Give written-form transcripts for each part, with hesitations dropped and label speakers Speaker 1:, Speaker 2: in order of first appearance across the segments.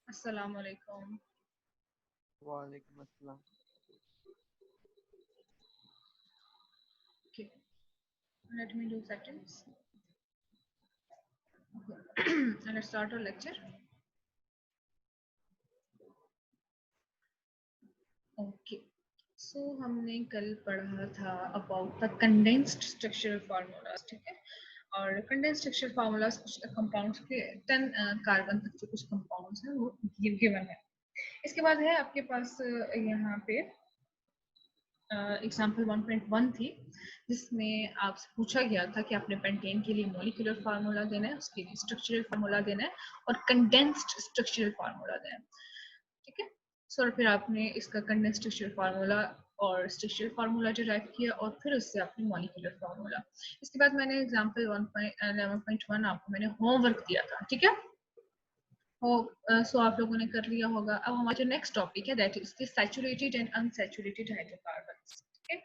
Speaker 1: Assalamu alaikum.
Speaker 2: वालेकुम अस्सलाम।
Speaker 1: Okay, let me do settings. And let's start our lecture. Okay. So हमने कल पढ़ा था about the condensed structural formulas, ठीक है? और condensed structural formulas कुछ compounds के 10 कार्बन तक के कुछ compounds हैं वो given है। इसके बाद है आपके पास यहाँ पे एग्जाम्पल 1.1 थी जिसमें आपसे पूछा गया था कि आपने पेंटेन के लिए मॉलिक्यूलर फार्मूला देना है, उसके लिए स्ट्रक्चरल फार्मूला देना है और कंडेंस्ड स्ट्रक्चरल फार्मूला देना है, ठीक है। सो फिर आपने इसका कंडेंस्ड स्ट्रक्चरल फार्मूला और स्ट्रक्चरल फार्मूला डिराइव किया और फिर उससे आपने मॉलिक्यूलर फार्मूला। इसके बाद मैंने एग्जाम्पल 1.11.1 आपको मैंने होमवर्क दिया था, ठीक है। सो आप लोगों ने कर लिया होगा। अब हमारा जो नेक्स्ट टॉपिक है that is the saturated and unsaturated hydrocarbons, ठीक है।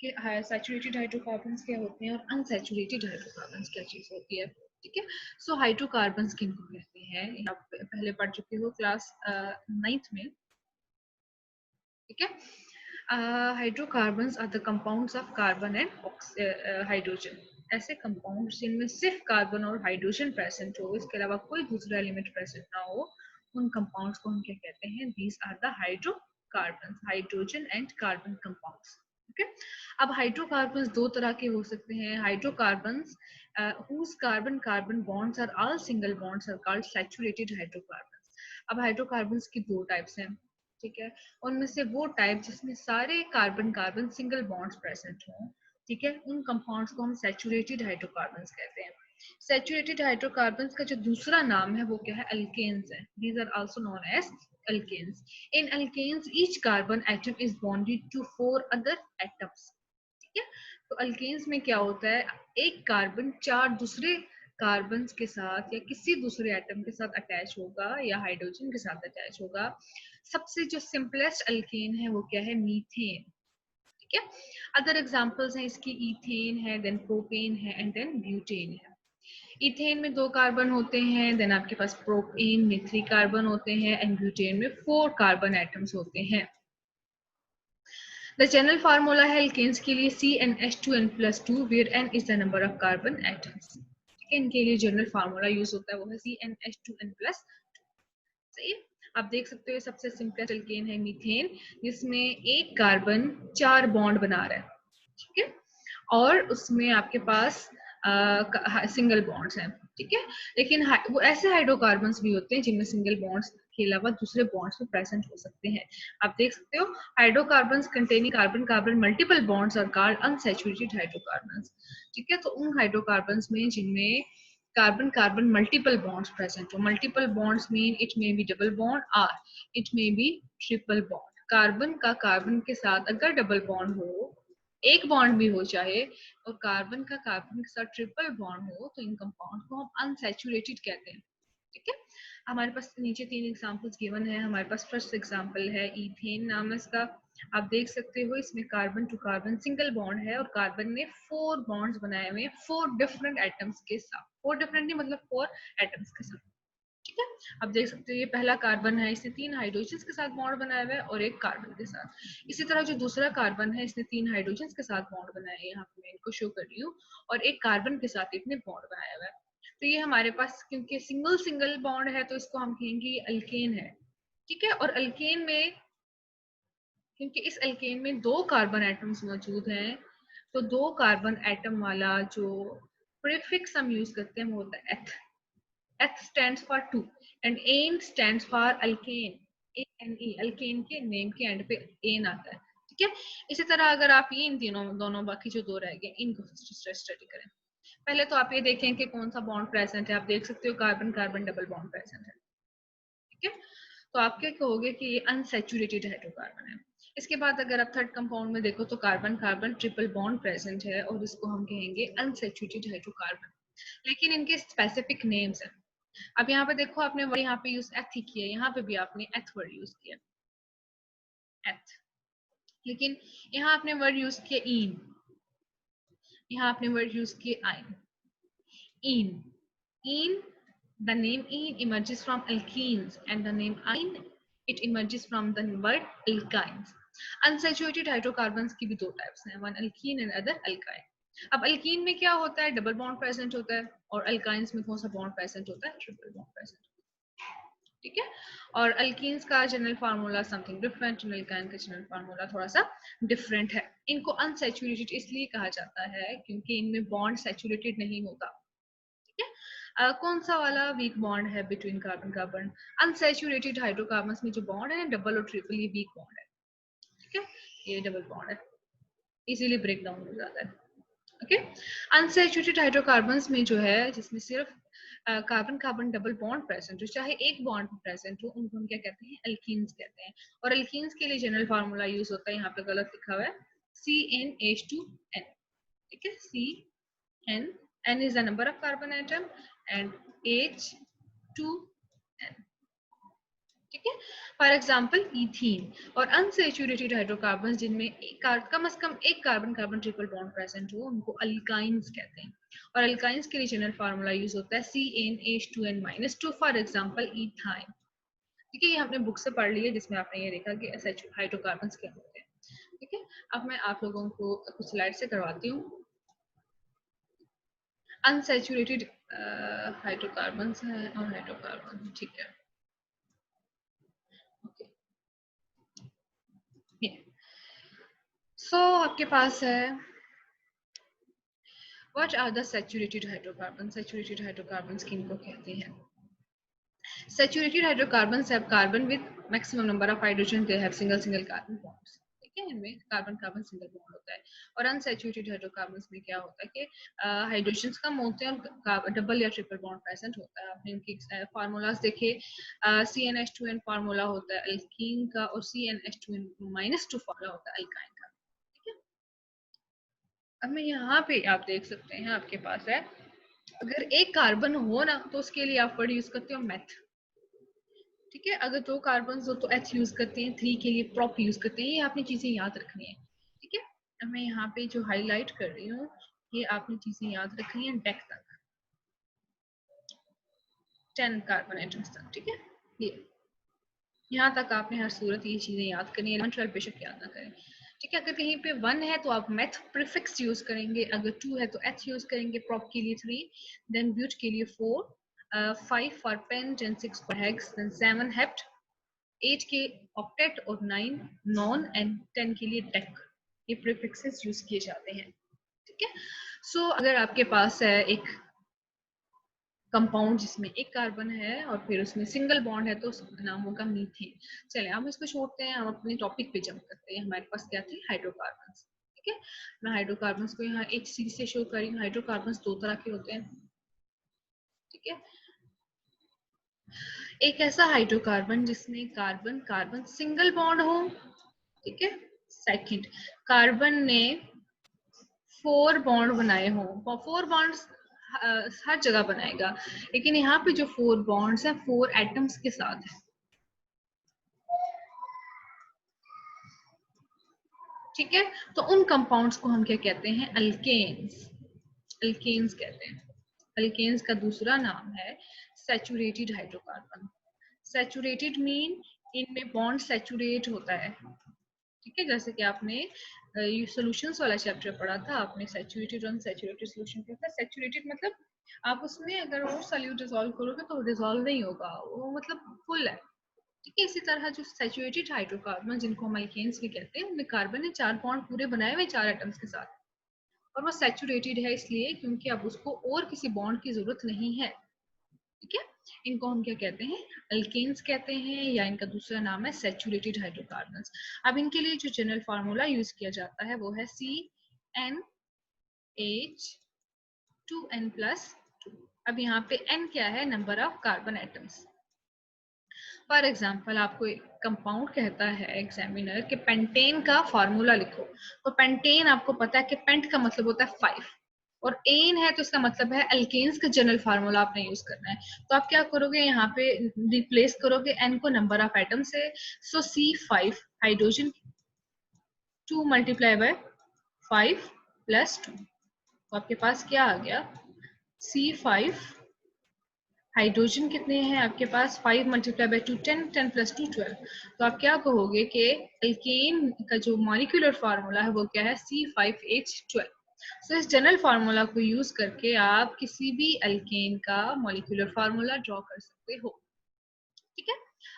Speaker 1: कि सैचुरेटेड हाइड्रोकार्बन्स क्या होते हैं और अनसैचुरेटेड हाइड्रोकार्बन्स क्या चीज होती है, ठीक है। सो हाइड्रोकार्बन्स किनको कहते हैं आप पहले पढ़ चुके हो क्लास 9th में, ठीक है। Hydrocarbons are the compounds of carbon and hydrogen. ऐसे कंपाउंड जिनमें सिर्फ कार्बन और हाइड्रोजन प्रेजेंट हो, इसके अलावा कोई दूसरा एलिमेंट प्रेजेंट ना हो, उन कंपाउंड्स को हम क्या कहते हैं? These are the hydrocarbons, hydrogen and carbon compounds, okay. अब हाइड्रोकार्बन्स दो तरह के हो सकते हैं। Hydrocarbons whose carbon carbon bonds are all single bonds are called saturated hydrocarbons. अब हाइड्रोकार्बन्स की दो टाइप्स हैं, ठीक है। उनमें से वो टाइप जिसमें सारे carbon carbon single bonds present हों, ठीक है, उन कंपाउंड्स को हम सैचुरेटेड हाइड्रोकार्बन्स कहते हैं। सैचुरेटेड हाइड्रोकार्बन्स का जो दूसरा नाम है वो क्या है? अल्केन्स है। These are also known as alkanes. In alkanes each carbon atom is bonded to 4 other atoms, ठीक है। तो अल्केन्स में क्या होता है? एक कार्बन 4 दूसरे कार्बन के साथ या किसी दूसरे एटम के साथ अटैच होगा या हाइड्रोजन के साथ अटैच होगा। सबसे जो सिंपलेस्ट अल्केन है वो क्या है? मीथेन, ठीक है। अदर एग्जांपल्स हैं इसकी, इथेन है, देन प्रोपेन है एंड देन ब्यूटेन है। इथेन में 2 कार्बन होते हैं, देन आपके पास प्रोपेन में 3 कार्बन होते हैं एंड ब्यूटेन में 4 कार्बन एटम्स होते हैं। द जनरल फार्मूला है एल्केन्स के लिए CnH2n+2 where n is the number of carbon atoms, ठीक है। इनके लिए जनरल फार्मूला यूज होता है वो है CnH2n+2, सही है। आप देख सकते हो सबसे सिंपलेस्ट एल्केन है मीथेन, जिसमें एक कार्बन 4 बॉन्ड बना रहा है, ठीक है, और उसमें आपके पास सिंगल बॉन्ड्स हैं, ठीक है। लेकिन वो ऐसे हाइड्रोकार्बन्स भी होते हैं जिनमें सिंगल बॉन्ड्स के अलावा दूसरे बॉन्ड्स भी प्रेजेंट हो सकते हैं। आप देख सकते हो hydrocarbons containing carbon carbon multiple bonds are called unsaturated hydrocarbons, ठीक है। तो उन हाइड्रोकार्बन्स में जिनमें carbon carbon multiple bonds present हो, multiple bonds mean it may be double bond और it may be triple bond. Carbon का कार्बन के साथ अगर डबल बॉन्ड हो, एक बॉन्ड भी हो चाहे, और कार्बन का कार्बन के साथ ट्रिपल बॉन्ड हो, तो इन कंपाउंड को हम अनसैचुरेटेड कहते हैं, ठीक है। हमारे पास नीचे 3 एग्जांपल्स गिवन है। हमारे पास फर्स्ट एग्जांपल है इथेन नाम है इसका। आप देख सकते हो इसमें carbon to carbon single bond है और कार्बन ने 4 बॉन्ड्स बनाए हुए हैं 4 डिफरेंट एटम्स के साथ। 4 डिफरेंट नहीं मतलब 4 एटम्स के साथ, ठीक है। आप देख सकते हो ये पहला कार्बन है, इसने 3 हाइड्रोजन के साथ बॉन्ड बनाया हुआ है और एक कार्बन के साथ। इसी तरह जो दूसरा कार्बन है इसने 3 हाइड्रोजन के साथ बॉन्ड बनाया है, यहाँ पे मैं इनको शो कर रही हूँ, और एक कार्बन के साथ इसने बॉन्ड बनाया हुआ है। तो ये हमारे पास क्योंकि सिंगल सिंगल बॉन्ड है तो इसको हम कहेंगे ये अल्केन है, ठीक है। और अल्केन में क्योंकि इस अल्केन में 2 कार्बन एटम्स मौजूद हैं, तो 2 कार्बन एटम वाला जो प्रीफिक्स हम यूज करते हैं वो होता है एथ। H stands for 2 and AN stands for alkane, ANE, alkane के नेम के एंड पे एन आता है, ठीक है। इसी तरह अगर आप ये इन तीनों दोनों बाकी जो 2 रह गए इनको स्टडी करें। पहले तो आप ये देखें कि कौन सा बॉन्ड प्रेजेंट है। आप देख सकते हो carbon carbon double bond present है, ठीक है। तो आप क्या कहोगे कि ये अनसैचुरेटेड हाइड्रोकार्बन है। इसके बाद अगर आप थर्ड कंपाउंड में देखो तो carbon carbon triple bond present है और इसको हम कहेंगे अनसैचुरेटेड हाइड्रोकार्बन, लेकिन इनके स्पेसिफिक नेम्स हैं। अब यहाँ पे देखो आपने वर्ड यहाँ पे यूज एथ ही किया, यहाँ पे भी आपने एथ वर्ड यूज किया, एथ। लेकिन यहाँ आपने वर्ड यूज किया इन, यहाँ आपने वर्ड यूज किया आइन, इन, इन The name ene emerges from alkenes and the name ine it emerges from the word alkynes. Unsaturated hydrocarbons की भी दो टाइप्स हैं, one alkene and other alkyne. अब अल्कीन में क्या होता है, डबल बॉन्ड प्रेजेंट होता है, और अल्काइंस में कौन सा बॉन्ड प्रेजेंट होता है, ट्रिपल बॉन्ड प्रेजेंट होता है, ठीक है। और अल्कीन्स का general formula something different, alkyne का जनरल फार्मूला थोड़ा सा डिफरेंट है। इनको अनसैचुरेटेड इसलिए कहा जाता है क्योंकि इनमें बॉन्ड सैचुरेटेड नहीं होता, ठीक है। कौन सा वाला वीक बॉन्ड है between carbon carbon, unsaturated hydrocarbons में जो बॉन्ड है डबल और ट्रिपल, ये वीक बॉन्ड है, ठीक है, ये डबल बॉन्ड है, इजीली ब्रेक डाउन हो जाता है, ओके। अनसैचुरेटेड हाइड्रोकार्बन्स में जो है जिसमें सिर्फ carbon carbon double bond present हो, चाहे एक बॉन्ड प्रेजेंट हो, उनको हम क्या कहते हैं, एल्कीन्स कहते हैं। और एल्कीन्स के लिए जनरल फार्मूला यूज होता है, यहाँ पे गलत लिखा हुआ है, CnH2n, ठीक है, CN, N is the number of carbon atom and H2n, ठीक है। For example ethene. और अनसैचुरेटेड हाइड्रोकार्बन जिनमें कम से कम एक carbon carbon triple bond present हो, उनको अल्काइंस कहते हैं। और अल्काइंस के लिए जनरल फार्मूला यूज होता है CnH2n-2, फॉर एग्जाम्पल इथाइन, ठीक है। ये हमने बुक से पढ़ लिया जिसमें आपने ये देखा कि हाइड्रोकार्बन क्या होते हैं, ठीक है। अब मैं आप लोगों को कुछ स्लाइड से करवाती हूँ। अनसैचुरेटेड हाइड्रोकार्बन है और हाइड्रोकार्बन, ठीक है, सो आपके पास है what are the saturated hydrocarbon. Saturated hydrocarbon किनको कहते हैं? Saturated hydrocarbon have carbon with maximum number of hydrogen, they have single single carbon bonds, ठीक है, इनमें कार्बन कार्बन सिंगल बॉन्ड होता है। और अनसैचुरेटेड हाइड्रोकार्बन में क्या होता है कि हाइड्रोजन कम होते हैं और डबल या ट्रिपल बॉन्ड प्रेजेंट होता है। आपने इनकी फार्मूलाज देखे, CnH2n फार्मूला होता है अल्कीन का, और CnH2n-2 फार्मूला होता है अल्काइन का, ठीक है। अब मैं यहाँ पे आप देख सकते हैं, आपके पास है, अगर एक कार्बन हो ना तो उसके लिए आप वर्ड यूज करते हो मेथ, ठीक है। अगर दो कार्बन हो तो एच यूज करते हैं, 3 के लिए प्रॉप यूज करते हैं। ये आपने चीजें याद रखनी है, ठीक है। अब मैं यहाँ पे जो हाईलाइट कर रही हूँ, ये आपने चीजें याद रखनी है डेक तक, 10 कार्बन एटम्स तक, ठीक है। ये यहाँ तक आपने हर सूरत ये चीजें याद करनी है, 12 बेशक याद ना करें, ठीक है। अगर कहीं पे 1 है तो आप मेथ प्रीफिक्स यूज करेंगे, अगर 2 है तो एच यूज करेंगे, प्रॉप के लिए 3, देन ब्यूट के लिए 4, 5 for pent and 6 for hex, then 7 hept, 8 के ऑक्टेट और 9 नॉन एंड 10 के लिए डेक। ये प्रीफिक्सेस यूज किए जाते हैं, ठीक है। सो अगर आपके पास है एक कंपाउंड जिसमें एक कार्बन है और फिर उसमें सिंगल बॉन्ड है तो उसका नाम होगा मीथेन। चलिए हम इसको छोड़ते हैं, हम अपने टॉपिक पे जंप करते हैं। हमारे पास क्या थे, हाइड्रोकार्बन्स, ठीक है। मैं हाइड्रोकार्बन्स को यहाँ HC से शो कर रही हूँ। हाइड्रोकार्बन्स दो तरह के होते हैं, ठीक है। एक ऐसा हाइड्रोकार्बन जिसमें कार्बन कार्बन सिंगल बॉन्ड हो, ठीक है। सेकंड, कार्बन ने 4 बॉन्ड बनाए हो। 4 बॉन्ड्स हर जगह बनाएगा, लेकिन यहाँ पे जो 4 बॉन्ड्स हैं 4 एटम्स के साथ है, ठीक है। तो उन कंपाउंड्स को हम क्या कहते हैं, अल्केन्स, अल्केन्स कहते हैं। अल्केन्स का दूसरा नाम है सैचुरेटेड हाइड्रोकार्बन। सैचुरेटेड मीन इनमें बॉन्ड सैचुरेट होता है, ठीक है। जैसे कि आपने सॉल्यूशंस वाला चैप्टर पढ़ा था, आपने सैचुरेटेड और अनसैचुरेटेड सॉल्यूशन पढ़ा था। सैचुरेटेड मतलब आप उसमें अगर वो सॉल्यूट डिसॉल्व करोगे तो डिसॉल्व नहीं होगा, वो मतलब फुल है, ठीक है। इसी तरह जो सैचुरेटेड हाइड्रोकार्बन जिनको हम अल्केन्स भी कहते हैं, उनमें कार्बन ने 4 बॉन्ड पूरे बनाए हुए 4 एटम्स के साथ, और वो सैचुरेटेड है इसलिए क्योंकि अब उसको और किसी बॉन्ड की जरूरत नहीं है, ठीक है। इनको हम क्या कहते हैं, अल्केन्स कहते हैं, या इनका दूसरा नाम है सैचुरेटेड हाइड्रोकार्बन्स। अब इनके लिए जो जनरल फार्मूला यूज किया जाता है वो है CnH2n+2। अब यहाँ पे n क्या है, number of carbon atoms. For example आपको एक कंपाउंड कहता है एग्जामिनर कि पेंटेन का फॉर्मूला लिखो, तो पेंटेन आपको पता है कि पेंट का मतलब होता है 5, और एन है तो इसका मतलब है अल्केन्स का जनरल फार्मूला आपने यूज करना है। तो आप क्या करोगे, यहाँ पे रिप्लेस करोगे एन को नंबर ऑफ एटम से, सो C5 हाइड्रोजन 2 मल्टीप्लाई बाय 5 + 2, तो आपके पास क्या आ गया, C5 हाइड्रोजन कितने हैं आपके पास 5 मल्टीप्लाई बाई 2 10 10 प्लस 2 12। तो आप क्या कहोगे कि एल्केन का जो मॉलिक्यूलर फार्मूला है वो क्या है C5H12। सो इस जनरल फार्मूला को यूज करके आप किसी भी एल्केन का मॉलिक्यूलर फार्मूला ड्रॉ कर सकते हो। ठीक है।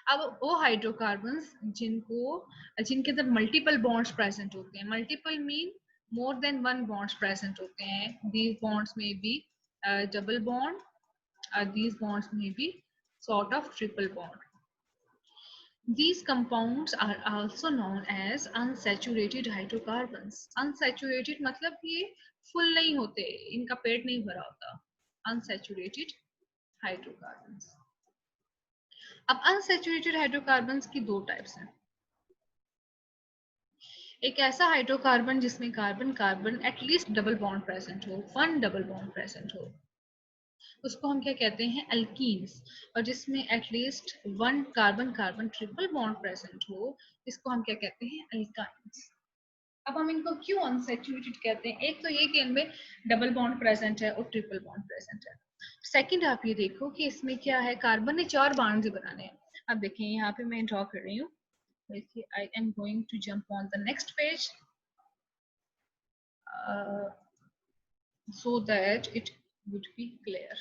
Speaker 1: अब वो हाइड्रोकार्बन्स जिनके अंदर मल्टीपल बॉन्ड्स प्रेजेंट होते हैं, multiple mean more than one bonds present होते हैं। दीज बॉन्ड्स में be double bond, these bonds may be sort of triple bond. These compounds are also known as unsaturated hydrocarbons. Unsaturated मतलब ये full नहीं होते, इनका पेट नहीं भरा होता। Unsaturated hydrocarbons. अब unsaturated hydrocarbons की दो टाइप्स हैं। एक ऐसा हाइड्रोकार्बन जिसमें carbon carbon at least double bond present हो, वन डबल बॉन्ड प्रेजेंट हो, उसको हम क्या कहते हैं एल्कीन्स। और जिसमें at least one carbon carbon triple bond present हो, इसको हम क्या कहते हैं एल्काइंस। अब हम इनको क्यों अनसैचुरेटेड कहते हैं? एक तो ये कि इनमें डबल बॉन्ड प्रेजेंट है और ट्रिपल बॉन्ड प्रेजेंट है। सेकंड आप ये देखो कि इसमें क्या है, कार्बन ने 4 बॉन्ड्स बनाने हैं। अब देखिए यहाँ पे मैं ड्रॉ कर रही हूँ, देखिए I am going to jump on the next page so that it would be clear.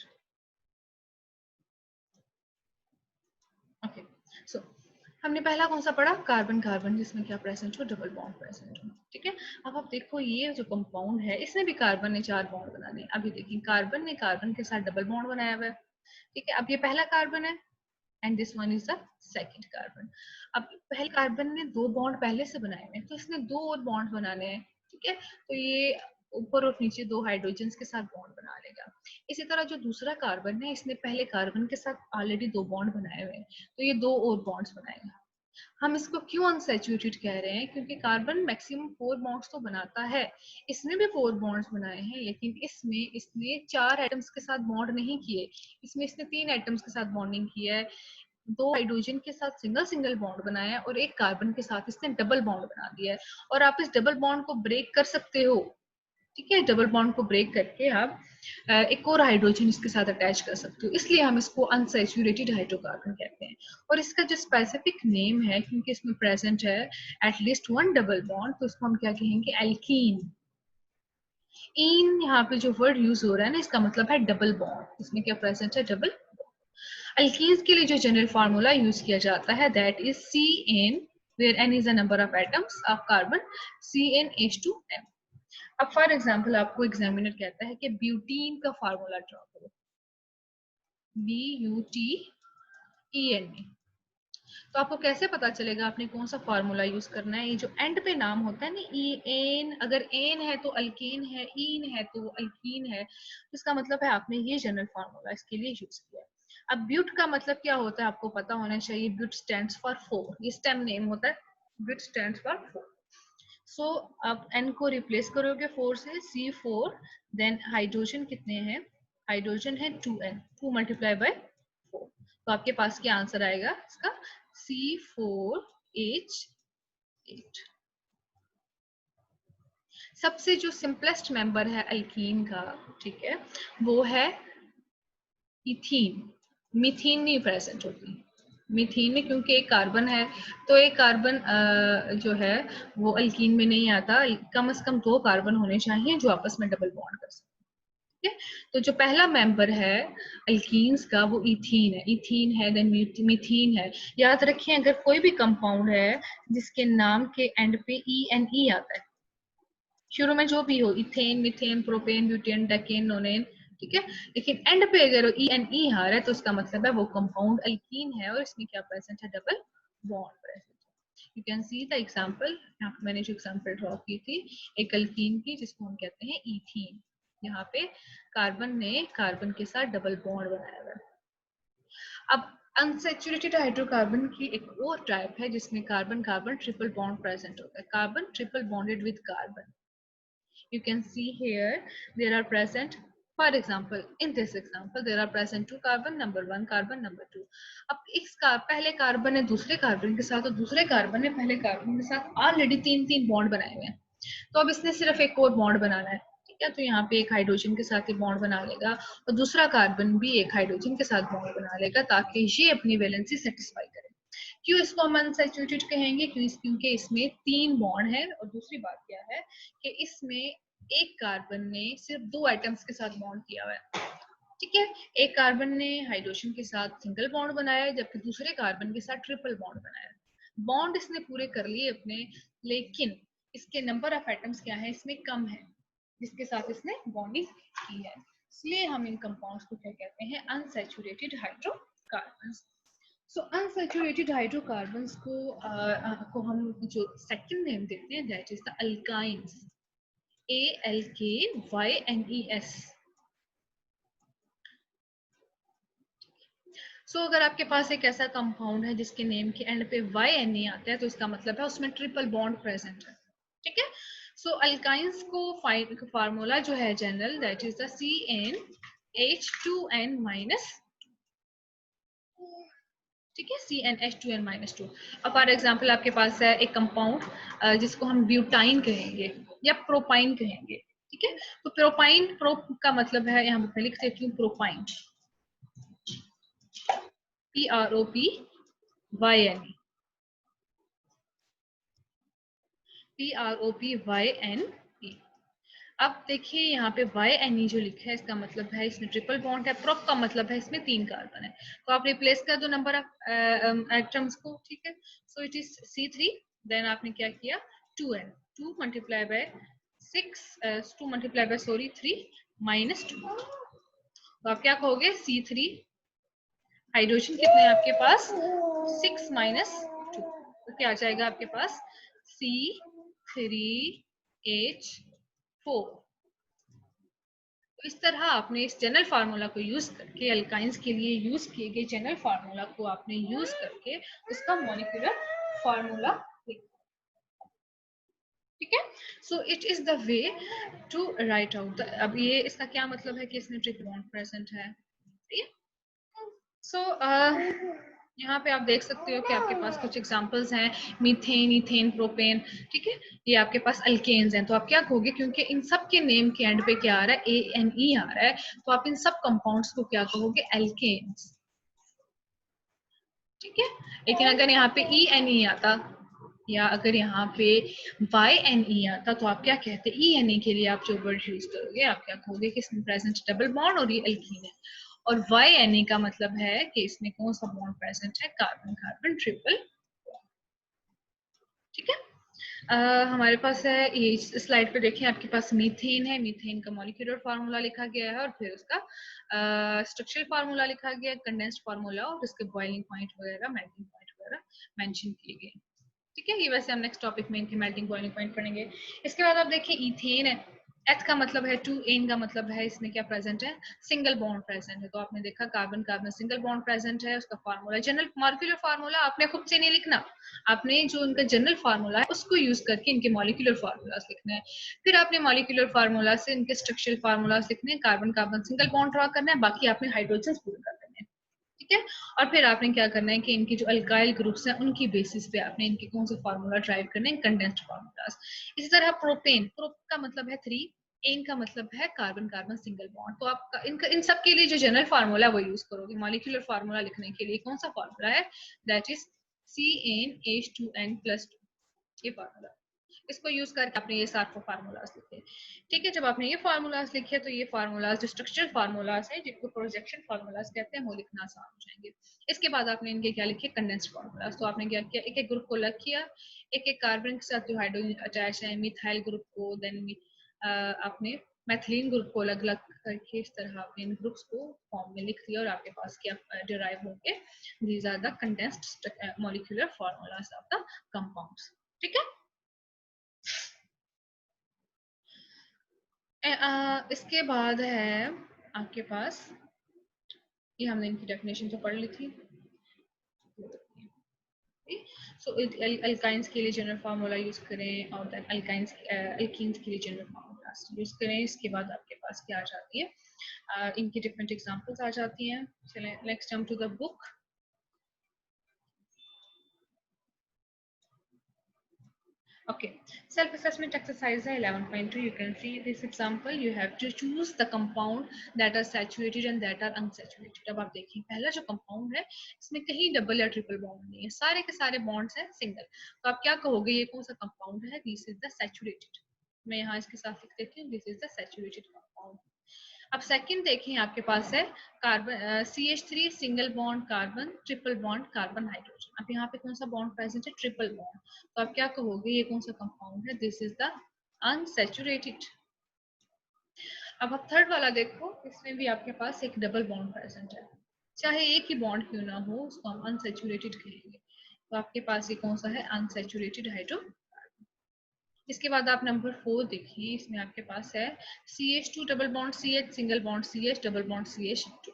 Speaker 1: Okay so हमने पहला कौन सा पढ़ा, कार्बन कार्बन जिसमें क्या प्रेजेंट हो, डबल बॉन्ड प्रेजेंट हो। ठीक है। अब आप देखो ये जो कंपाउंड है इसमें भी कार्बन ने 4 बॉन्ड बनाने हैं। अभी देखिए कार्बन ने कार्बन के साथ डबल बॉन्ड बनाया हुआ है। ठीक है। अब ये पहला कार्बन है and this one is the second carbon. अब पहले कार्बन ने 2 बॉन्ड पहले से बनाए हुए हैं, तो इसने 2 और बॉन्ड बनाने हैं। ठीक है। तो ये ऊपर और नीचे 2 हाइड्रोजन के साथ बॉन्ड बना लेगा। इसी तरह जो दूसरा कार्बन है इसने पहले कार्बन के साथ ऑलरेडी 2 बॉन्ड बनाए हुए हैं, तो ये 2 और बॉन्ड्स बनाएगा। हम इसको क्यों अनसैचुरेटेड कह रहे हैं? क्योंकि कार्बन मैक्सिमम 4 बॉन्ड्स तो बनाता है, इसने भी 4 बॉन्ड्स बनाए हैं, लेकिन इसमें इसने 4 एटम्स के साथ बॉन्ड नहीं किए, इसमें इसने 3 एटम्स के साथ बॉन्डिंग किया है। 2 हाइड्रोजन के साथ सिंगल सिंगल बॉन्ड बनाया है और एक कार्बन के साथ इसने डबल बॉन्ड बना दिया है। और आप इस डबल बॉन्ड को ब्रेक कर सकते हो। ठीक है। डबल बॉन्ड को ब्रेक करके आप एक और हाइड्रोजन इसके साथ अटैच कर सकते हो, इसलिए हम इसको अनसैचुरेटेड हाइड्रोकार्बन कहते हैं। और इसका जो स्पेसिफिक नेम है, क्योंकि इसमें प्रेजेंट है एटलीस्ट वन डबल बॉन्ड, तो इसको हम क्या कहेंगे एल्कीन। इन यहाँ पे जो वर्ड यूज हो रहा है ना, इसका मतलब है डबल बॉन्ड, इसमें क्या प्रेजेंट है डबल। अल्कीन्स के लिए जो जनरल फार्मूला यूज किया जाता है that is CN where N is the number of atoms of carbon, CnH2n। अब फॉर एग्जाम्पल आपको एग्जामिनर कहता है कि ब्यूटीन का फार्मूला ड्रॉ करो, BUTEN। तो आपको कैसे पता चलेगा आपने कौन सा फार्मूला यूज करना है? ये जो एंड पे नाम होता है ना EN, अगर एन है तो अल्केन है, इन है तो अल्कीन है, इसका मतलब है आपने ये जनरल फार्मूला इसके लिए यूज किया। अब ब्यूट का मतलब क्या होता है आपको पता होना चाहिए। ब्यूट स्टैंड्स फॉर 4, ये स्टेम नेम होता है, ब्यूट स्टैंड्स फॉर 4। सो आप n को रिप्लेस करोगे 4 से, C4, देन हाइड्रोजन कितने हैं, हाइड्रोजन है 2n, 2 मल्टीप्लाई बाय 4, तो आपके पास क्या आंसर आएगा इसका C4H8। सबसे जो सिंपलेस्ट मेंबर है अल्कीन का, ठीक है, वो है इथीन। मीथीन नहीं प्रेजेंट होती मीथीन में, क्योंकि एक कार्बन है, तो एक कार्बन जो है वो अल्कीन में नहीं आता। कम से कम 2 कार्बन होने चाहिए जो आपस में डबल बॉन्ड कर सकते हैं। ठीक है। तो जो पहला मेंबर है अल्कीन्स का वो इथीन है, इथीन है, देन मीथीन है। याद रखिए अगर कोई भी कंपाउंड है जिसके नाम के एंड पे ENE आता है, शुरू में जो भी हो, ethane, methane, propane, butane, decane, नोनेन, ठीक है, लेकिन एंड पे अगर ENE आ रहा है तो उसका मतलब है वो कंपाउंड अल्कीन है और इसमें क्या प्रेजेंट है, डबल बॉन्ड प्रेजेंट है। You can see the example, मैंने जो एग्जांपल ड्रॉ की थी एक अल्कीन की जिसको हम कहते हैं इथीन। यहाँ पे कार्बन ने कार्बन के साथ डबल बॉन्ड बनाया हुआ है। अब अनसैचुरेटेड हाइड्रोकार्बन की एक और टाइप है जिसमें carbon carbon triple bond present होता है, carbon triple bonded with carbon. You can see here there are present, for example in this example there are present 2 carbon, number 1 carbon, number 2। अब इस पहले कार्बन ने दूसरे carbon के साथ और दूसरे कार्बन ने पहले कार्बन के साथ ऑलरेडी 3 बॉन्ड बनाए हुए हैं, तो अब इसने सिर्फ एक और बॉन्ड बनाना है। ठीक है। तो यहाँ पे एक हाइड्रोजन के साथ ये बॉन्ड बना लेगा और दूसरा कार्बन भी एक हाइड्रोजन के साथ बॉन्ड बना लेगा ताकि ये अपनी वैलेंसी सेटिस्फाई करे। क्यों इसको हम अनसैचुरेटेड कहेंगे? क्योंकि इसमें 3 बॉन्ड है और दूसरी बात क्या है कि इसमें एक कार्बन ने सिर्फ 2 आइटम्स के साथ बॉन्ड किया हुआ है, ठीक है। एक कार्बन ने हाइड्रोजन के साथ सिंगल बॉन्ड बनाया है जबकि दूसरे कार्बन के साथ ट्रिपल बॉन्ड बनाया है। बॉन्ड इसने पूरे कर लिए अपने, लेकिन इसके नंबर ऑफ एटम्स क्या है इसमें कम है जिसके साथ इसने बॉन्डिंग की है, इसलिए हम इन कंपाउंड्स को क्या कहते हैं? Unsaturated hydrocarbons. So unsaturated hydrocarbons को हम जो सेकंड नेम देते हैं that is the alkynes, ALKYNES। So अगर आपके पास एक ऐसा कंपाउंड है जिसके नेम के एंड पे YNE आता है तो इसका मतलब है उसमें ट्रिपल बॉन्ड प्रेजेंट है, ठीक है। सो अल्काइंस को फार्मूला जो है general that is the CnH2n-, ठीक है, CnH2n-2। अब फॉर एग्जांपल आपके पास है एक कंपाउंड जिसको हम ब्यूटाइन कहेंगे या प्रोपाइन कहेंगे, ठीक है। तो प्रोपाइन, प्रो का मतलब है, यहाँ पे लिख देती हूँ प्रोपाइन, PROPYNE, PROPYNE। अब देखिए यहाँ पे YNE जो लिखा है इसका मतलब है इसमें ट्रिपल बॉन्ड है, प्रोप का मतलब है इसमें 3 कार्बन है। तो आप रिप्लेस कर दो नंबर ऑफ एटम्स को, ठीक है। So it is C3, then आपने क्या किया 2n, 2 multiply by 6, 2 multiply by 3 -2। तो आप क्या कहोगे C3, हाइड्रोजन कितने हैं आपके पास 6 -2, तो क्या आ जाएगा आपके पास C3H4। तो इस तरह आपने इस जनरल फार्मूला को यूज करके, अल्काइंस के लिए यूज किए गए जनरल फार्मूला को आपने यूज करके उसका मॉलिक्यूलर फार्मूला, ठीक है। So it is the way to write out. अब ये इसका क्या मतलब है कि इसमें ट्रिपल बॉन्ड प्रेजेंट है, ठीक है। सो यहाँ पे आप देख सकते हो कि आपके पास कुछ एग्जांपल्स हैं, मीथेन, इथेन, प्रोपेन, ठीक है। ये आपके पास अल्केन्स हैं। तो आप क्या कहोगे, क्योंकि इन सब के नेम के एंड पे क्या आ रहा है ANE आ रहा है, तो आप इन सब कंपाउंड्स को क्या कहोगे अल्केन्स, ठीक है। लेकिन अगर यहाँ पे ENE आता या अगर यहाँ पे YNE आता तो आप क्या कहते? ENE के लिए आप जो वर्ड यूज करोगे आप क्या कहोगे कि इसमें प्रेजेंट डबल बॉन्ड और ये एल्कीन है। और YNE का मतलब है कि इसमें कौन सा बॉन्ड प्रेजेंट है? कार्बन कार्बन ट्रिपल, ठीक है। हमारे पास है ये स्लाइड पे देखें, आपके पास मीथेन है, मीथेन का मॉलिक्यूलर फार्मूला लिखा गया है और फिर उसका स्ट्रक्चरल फार्मूला लिखा गया है, कंडेंस्ड फार्मूला और उसके बॉइलिंग पॉइंट वगैरह, मेल्टिंग पॉइंट वगैरह मेंशन किए गए, ठीक है। ये वैसे हम नेक्स्ट टॉपिक में इनके मेल्टिंग बॉइलिंग पॉइंट पढ़ेंगे। इसके बाद आप देखिए इथेन है, एथ का मतलब है 2, एन का मतलब है इसमें क्या प्रेजेंट है? सिंगल बॉन्ड प्रेजेंट है। तो आपने देखा carbon carbon single bond present है, उसका फार्मूला जनरल मॉलिक्यूलर फार्मूला आपने खुद से नहीं लिखना, आपने जो उनका जनरल फार्मूला है उसको यूज करके इनके मॉलिक्यूलर फार्मूलास लिखने हैं। फिर आपने मॉलिक्यूलर फार्मूला से इनके स्ट्रक्चरल फार्मूलास लिखने हैं, carbon carbon single bond draw करना है, बाकी आपने हाइड्रोजन पूरे कर देने हैं, ठीक है। और फिर आपने क्या करना है कि इनके जो अल्काइल ग्रुप्स हैं उनकी बेसिस पे आपने इनके कौन से फार्मूला ड्राइव करने हैं, कंडेंस्ड फार्मूलास। इसी तरह प्रोपेन, प्रो का मतलब है 3, एन का मतलब है कार्बन कार्बन सिंगल बॉन्ड। तो आप इनका इन सब के लिए जो जनरल फार्मूला वो यूज करोगे। मॉलिक्यूलर फार्मूला लिखने के लिए कौन सा फार्मूला है? दैट इज CnH2n+2, ये फार्मूला, इसको यूज करके आपने ये 7 फार्मूलाज लिखे, ठीक है। जब आपने ये फार्मूलाज लिखे तो ये फार्मूलाज जो स्ट्रक्चरल फार्मूलाज हैं जिनको प्रोजेक्शन फार्मूलाज कहते हैं वो लिखना आसान हो जाएंगे। इसके बाद आपने इनके क्या लिखे? Condensed formulas. तो आपने क्या किया, एक एक ग्रुप को अलग किया, एक एक कार्बन के साथ जो हाइड्रोजन अटैच है, मिथाइल ग्रुप को, देन आपने मैथिलीन ग्रुप को अलग अलग करके इस तरह आपने इन ग्रुप्स को फॉर्म में लिख दिया और आपके पास क्या डिराइव होंगे? These are the condensed molecular formulas of the compounds, ठीक है। इसके बाद है आपके पास, ये हमने इनकी डेफिनेशन तो पढ़ ली थी। सो अल्काइंस के लिए जनरल फार्मूला यूज करें और देन अल्काइंस एल्कीन्स के लिए जनरल फार्मूला यूज करें। इसके बाद आपके पास क्या आ जाती है? इनकी डिफरेंट एग्जांपल्स आ जाती हैं। चलें next jump to the book. Okay, self-assessment exercise 11.2. You can see this example. You have to choose the compound that are saturated and that are unsaturated. अब आप देखिए पहला जो compound है इसमें कहीं डबल या ट्रिपल बॉन्ड नहीं है, सारे के सारे बॉन्ड्स हैं सिंगल. तो आप क्या कहोगे ये कौन सा compound है? This is the saturated. मैं यहाँ इसके साथ लिख देती हूँ. This is the saturated compound. अब सेकंड देखें आपके पास है carbon CH3 single bond carbon, triple bond carbon hydrogen. अब यहाँ पे कौन सा बॉन्ड प्रेजेंट है? Triple bond. तो आप क्या कहोगे ये कौन सा कंपाउंड है? This is the unsaturated. अब आप थर्ड वाला देखो, इसमें भी आपके पास एक डबल बॉन्ड प्रेजेंट है, चाहे एक ही बॉन्ड क्यों ना हो उसको हम अनसैचुरेटेड कहेंगे. तो आपके पास ये कौन सा है? Unsaturated hydro. इसके बाद आप नंबर 4 देखिए, इसमें आपके पास है CH2 double bond CH single bond CH double bond CH2.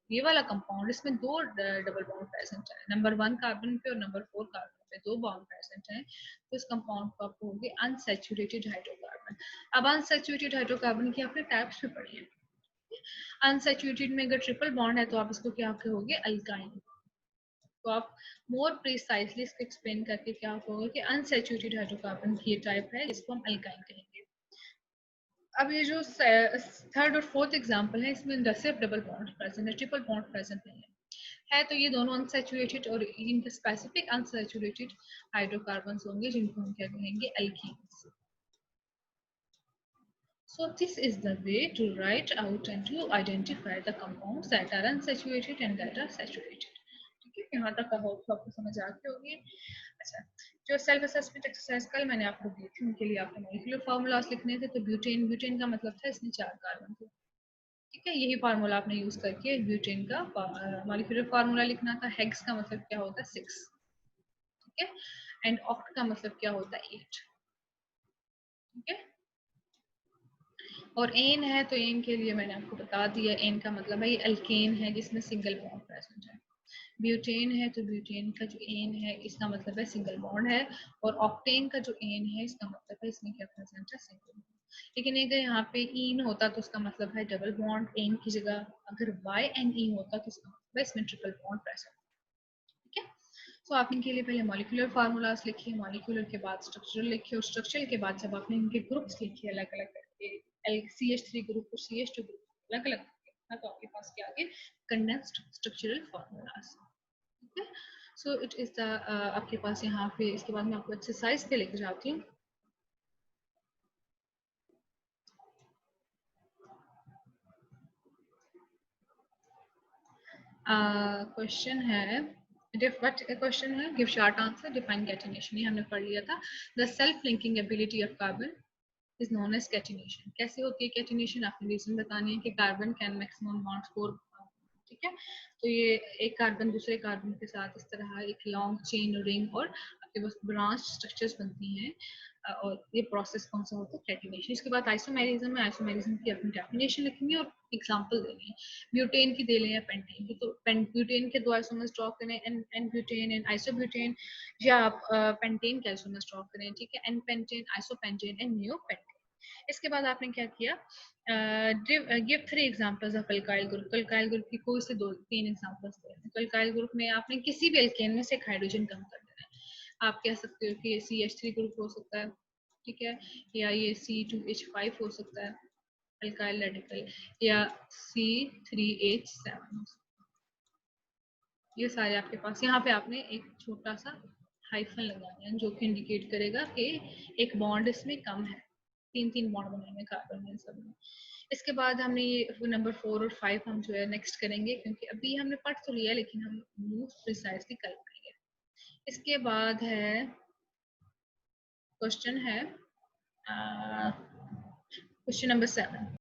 Speaker 1: ये वाला कंपाउंड, इसमें दो डबल बॉन्ड प्रेजेंट है, नंबर 1 कार्बन पे और नंबर 4 कार्बन पे दो बॉन्ड प्रेजेंट है. तो इस कंपाउंड को आप कहोगे अनसैचुरेटेड हाइड्रोकार्बन. अब अनसैचुरेटेड हाइड्रोकार्बन की आपने टाइप्स भी पढ़ी है. अनसैचुरेटेड में अगर ट्रिपल बॉन्ड है तो आप इसको क्या कहोगे? अल्काइन. तो आप मोर प्रिसाइजली इसको एक्सप्लेन करके क्या कहोगे कि अनसैचुरेटेड हाइड्रोकार्बन की ये टाइप है, इसको हम अल्काइन कहेंगे. अब ये जो थर्ड और फोर्थ एग्जांपल है इसमें सिर्फ डबल बॉन्ड प्रेजेंट है, ट्रिपल बॉन्ड प्रेजेंट नहीं है तो ये दोनों अनसैचुरेटेड और इनके स्पेसिफिक अनसैचुरेटेड हाइड्रोकार्बन्स होंगे जिनको हम क्या कहेंगे? Alkenes. So this is the way to write out and to identify the compounds that are unsaturated and that are saturated. ठीक है, यहाँ तक का होप आपको समझ आ गई होगी. अच्छा, जो सेल्फ असेसमेंट एक्सरसाइज कल मैंने आपको दी थी उनके लिए आपको मॉलिक्यूलर फार्मूलास लिखने थे. तो ब्यूटेन, ब्यूटेन का मतलब था इसमें 4 कार्बन थे. ठीक है, यही फार्मूला आपने यूज करके ब्यूटेन का मॉलिक्यूलर फार्मूला लिखना था. हेक्स का मतलब क्या होता है? 6. ठीक है, एंड ऑक्ट का मतलब क्या होता है? 8. ठीक है, और एन है तो एन के लिए मैंने आपको बता दिया, एन का मतलब है ये अल्केन है जिसमें सिंगल बॉन्ड प्रेजेंट है. ब्यूटेन है तो ब्यूटेन का जो एन है इसका मतलब है सिंगल बॉन्ड है. और ऑक्टेन का जो एन है इसका मतलब है इसमें क्या प्रेजेंट है? Single bond. लेकिन अगर यहाँ पे ईन होता तो उसका मतलब है डबल बॉन्ड, एन की जगह अगर वाई एन ई होता तो उसका मतलब है इसमें ट्रिपल बॉन्ड प्रेजेंट. ठीक है, तो आप इनके लिए पहले मॉलिक्यूलर फार्मूलास लिखिए, मॉलिक्यूलर के बाद स्ट्रक्चरल लिखिए और स्ट्रक्चरल के बाद जब आपने इनके ग्रुप्स लिखे अलग अलग करके CH3 ग्रुप और CH2 ग्रुप अलग अलग करके, तो आपके पास क्या आ गए? Condensed structural formulas. ठीक है, सो इट इज द आपके पास यहाँ पे. इसके बाद मैं आपको एक्सरसाइज पे लेकर जाती हूँ. क्वेश्चन है क्वेश्चन है give short answer define catenation. ये हमने पढ़ लिया था. The self linking ability of carbon is known as catenation. कैसे होती है कैटिनेशन? आपने रीजन बतानी है कि कार्बन कैन मैक्सिमम बॉन्ड्स 4. ठीक है, तो ये एक कार्बन दूसरे कार्बन के साथ इस तरह एक लॉन्ग चेन रिंग और आपके पास ब्रांच स्ट्रक्चर्स बनती हैं. और ये प्रोसेस कौन सा होता है? कैटिनेशन. इसके बाद आइसोमेरिज्म में आइसोमेरिज्म की अपनी डेफिनेशन लिखेंगे और एग्जांपल देनी है. ब्यूटेन की दे लें या पेंटेन की. तो ब्यूटेन के दो आइसोमर्स ड्रॉ करें, एन ब्यूटेन एंड आइसोब्यूटेन, या आप पेंटेन के आइसोमर्स ड्रॉ करें. ठीक है, n pentane, isopentane and neopentane. इसके बाद आपने क्या किया? Give 3 examples of alkyl group. Alkyl group की कोई से 2-3 एग्जांपल्स दे. तो अल्काइल ग्रुप में आपने किसी भी अल्केन में से एक हाइड्रोजन कम कर देना है. आप कह सकते हो कि ये CH3 ग्रुप हो सकता है. ठीक है, या ये C2H5 हो सकता है अल्काइल रेडिकल, या C3H7. ये सारे आपके पास. यहाँ पे आपने एक छोटा सा हाइफन लगाना है जो कि इंडिकेट करेगा कि एक बॉन्ड इसमें कम है. 3 बॉन्ड बनाने कार्बन में सब में. इसके बाद हमने ये नंबर 4 और 5 हम जो है नेक्स्ट करेंगे क्योंकि अभी हमने पढ़ तो लिया लेकिन हम मोस्ट प्रिसाइजली कर पाएंगे. इसके बाद है क्वेश्चन है क्वेश्चन नंबर 7.